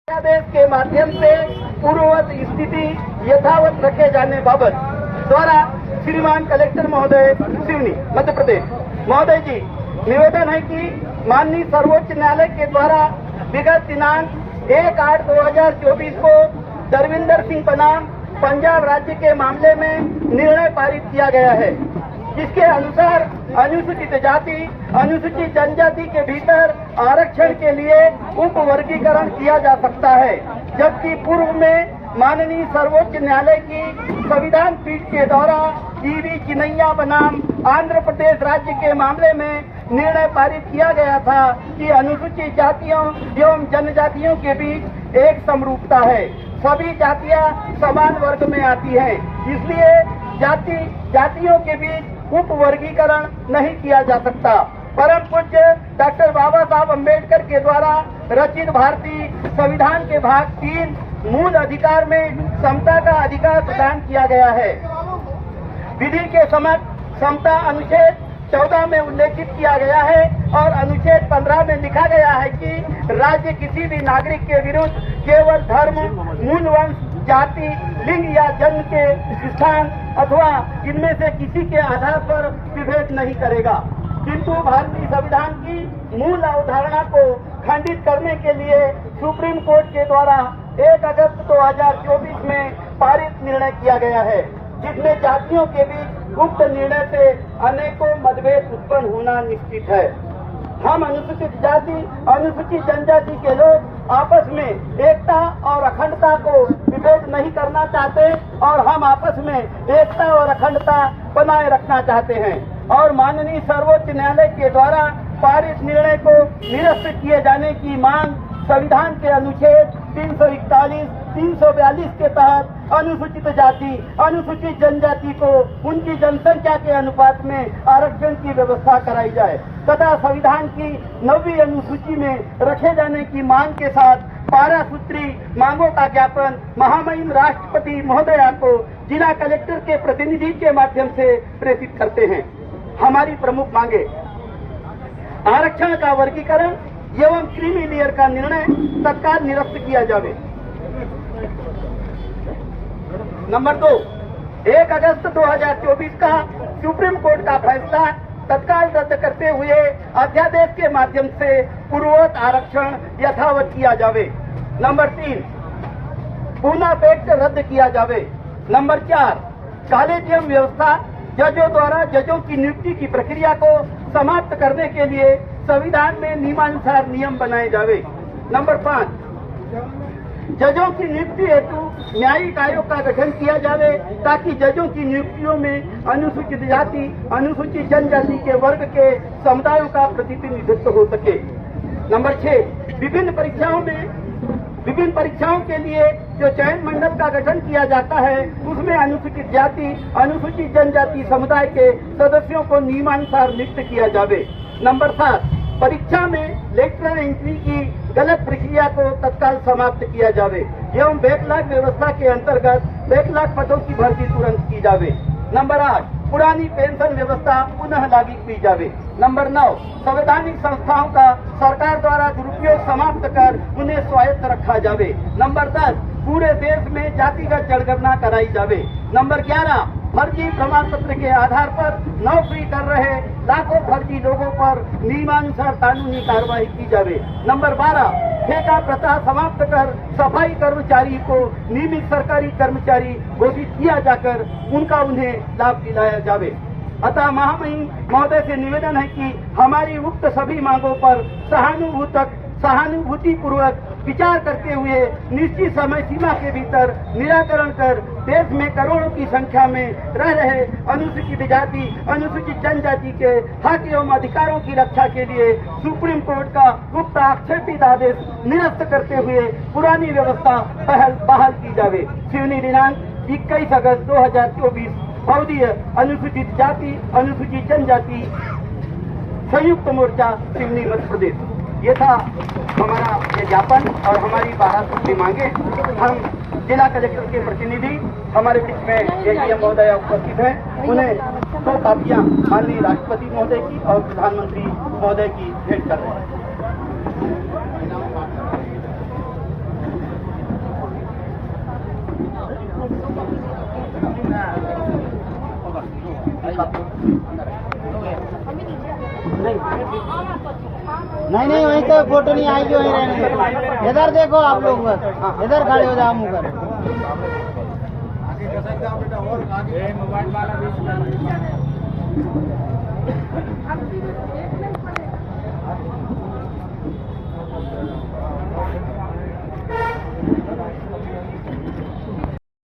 अध्यादेश के माध्यम से पूर्ववत स्थिति यथावत रखे जाने बाबत द्वारा श्रीमान कलेक्टर महोदय सिवनी मध्य प्रदेश महोदय जी निवेदन है कि माननीय सर्वोच्च न्यायालय के द्वारा विगत दिनांक 1/8/2024 को दरविंदर सिंह बनाम पंजाब राज्य के मामले में निर्णय पारित किया गया है, जिसके अनुसार अनुसूचित जाति अनुसूचित जनजाति के भीतर आरक्षण के लिए उप वर्गीकरण किया जा सकता है, जबकि पूर्व में माननीय सर्वोच्च न्यायालय की संविधान पीठ के द्वारा ईवी चिनैया बनाम आंध्र प्रदेश राज्य के मामले में निर्णय पारित किया गया था कि अनुसूचित जातियों एवं जनजातियों के बीच एक समरूपता है, सभी जातियां समान वर्ग में आती हैं, इसलिए जातियों के बीच उप वर्गीकरण नहीं किया जा सकता। परम पूज्य डॉक्टर बाबा साहब अम्बेडकर के द्वारा रचित भारतीय संविधान के भाग 3 मूल अधिकार में समता का अधिकार प्रदान किया गया है। विधि के समक्ष समता अनुच्छेद 14 में उल्लेखित किया गया है और अनुच्छेद 15 में लिखा गया है कि राज्य किसी भी नागरिक के विरुद्ध केवल धर्म, मूल वंश, जाति, लिंग या जन्म के स्थान अथवा इनमें से किसी के आधार पर विभेद नहीं करेगा, किंतु भारतीय संविधान की मूल अवधारणा को खंडित करने के लिए सुप्रीम कोर्ट के द्वारा 1 अगस्त 2024 में पारित निर्णय किया गया है, जिसमें जातियों के बीच उक्त निर्णय से अनेकों मतभेद उत्पन्न होना निश्चित है। हम अनुसूचित जाति अनुसूचित जनजाति के लोग आपस में एकता और अखंडता को विभेद नहीं करना चाहते और हम आपस में एकता और अखंडता बनाए रखना चाहते हैं और माननीय सर्वोच्च न्यायालय के द्वारा पारित निर्णय को निरस्त किए जाने की मांग संविधान के अनुच्छेद 341, 342 के तहत अनुसूचित जाति अनुसूचित जनजाति को उनकी जनसंख्या के अनुपात में आरक्षण की व्यवस्था कराई जाए तथा संविधान की 9वीं अनुसूची में रखे जाने की मांग के साथ 12 सूत्री मांगों का ज्ञापन महामहिम राष्ट्रपति महोदया को जिला कलेक्टर के प्रतिनिधि के माध्यम से प्रेषित करते हैं। हमारी प्रमुख मांगे आरक्षण का वर्गीकरण एवं क्रीमी लेयर का निर्णय तत्काल निरस्त किया जावे। नंबर 2, 1 अगस्त 2024 का सुप्रीम कोर्ट का फैसला तत्काल रद्द करते हुए अध्यादेश के माध्यम से पूर्ववत आरक्षण यथावत किया जावे। नंबर 3, पुनः पेक्ट रद्द किया जावे। नंबर 4, कॉलेजियम व्यवस्था जजों द्वारा जजों की नियुक्ति की प्रक्रिया को समाप्त करने के लिए संविधान में नियमानुसार नियम बनाए जावे। नंबर 5, जजों की नियुक्ति हेतु न्यायिक आयोग का गठन किया जावे ताकि जजों की नियुक्तियों में अनुसूचित जाति अनुसूचित जनजाति के वर्ग के समुदायों का प्रतिनिधित्व हो सके। नंबर 6, विभिन्न परीक्षाओं के लिए जो चयन मंडल का गठन किया जाता है उसमें अनुसूचित जाति अनुसूचित जनजाति समुदाय के सदस्यों को नियमानुसार नियुक्त किया जावे। नंबर 7, परीक्षा में लेटरल एंट्री की गलत प्रक्रिया को तत्काल समाप्त किया जावे एवं बैकलॉग व्यवस्था के अंतर्गत बैकलॉग पदों की भर्ती तुरंत की जावे। नंबर 8, पुरानी पेंशन व्यवस्था पुनः लागू की जावे। नंबर 9, संवैधानिक संस्थाओं का सरकार द्वारा दुरुपयोग समाप्त कर उन्हें स्वायत्त रखा जावे। नंबर 10, पूरे देश में जातिगत जनगणना कराई जावे। नंबर 11, फर्जी प्रमाण पत्र के आधार पर नौकरी कर रहे लाखों फर्जी लोगों पर नियमानुसार कानूनी कार्रवाई की जावे। नंबर 12, ठेका प्रथा समाप्त कर सफाई कर्मचारी को नियमित सरकारी कर्मचारी घोषित किया जाकर उन्हें लाभ दिलाया जावे। अतः महामहिम महोदय से निवेदन है कि हमारी उक्त सभी मांगों पर सहानुभूति पूर्वक विचार करते हुए निश्चित समय सीमा के भीतर निराकरण कर देश में करोड़ों की संख्या में रह रहे अनुसूचित जाति अनुसूचित जनजाति के हक एवं अधिकारों की रक्षा के लिए सुप्रीम कोर्ट का उक्त आक्षेपित आदेश निरस्त करते हुए पुरानी व्यवस्था बहाल की जावे। सिवनी दिनांक 21 अगस्त 2024, बहुदीय अनुसूचित जाति अनुसूचित जनजाति संयुक्त मोर्चा सिवनी मध्य प्रदेश। ये था हमारा ये ज्ञापन और हमारी 12 सूत्री मांगे। हम जिला कलेक्टर के प्रतिनिधि हमारे बीच में एडीएम महोदय उपस्थित हैं, उन्हें 2 कापियां माननीय राष्ट्रपति महोदय की और प्रधानमंत्री महोदय की भेंट कर रहे हैं। नहीं वहीं तो फोटो नहीं आएगी, वहीं रहने। इधर देखो आप लोग, बस इधर खड़े हो जाओ मुँह कर। मोबाइल वाला भी